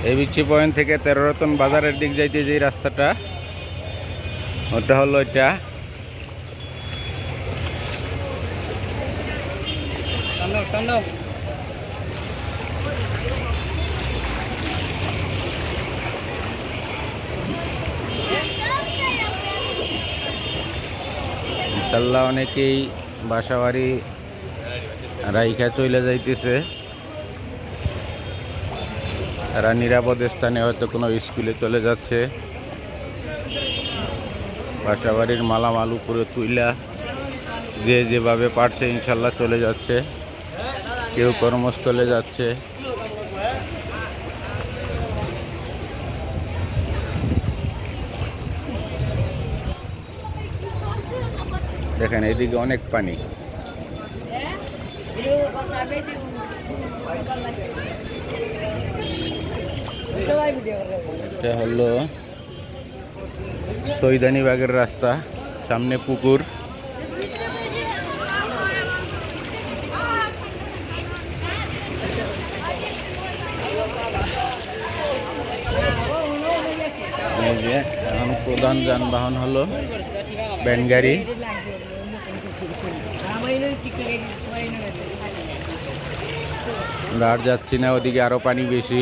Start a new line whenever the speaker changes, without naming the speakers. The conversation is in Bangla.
এই বিচি পয়েন্ট থেকে 13 রতন বাজারের দিক যাইতে যে রাস্তাটা, ওটা হলো এটা। ইনশাল্লাহ অনেকেই বাসাবাড়ি রাইখা চলে যাইতেছে, তারা নিরাপদ স্থানে হয়তো কোনো স্কুলে চলে যাচ্ছে, বাসাবাড়ির মালামাল উপরে তুইলা যে যেভাবে পারছে ইনশাল্লাহ চলে যাচ্ছে, কেউ কর্মস্থলে যাচ্ছে। দেখেন এদিকে অনেক পানি। এটা হলো সৈদানীবাগের রাস্তা, সামনে পুকুর। এই যে এখন প্রধান যানবাহন হলো ভ্যান গাড়ি। আমরা আর যাচ্ছি না, ওদিকে আরো পানি বেশি।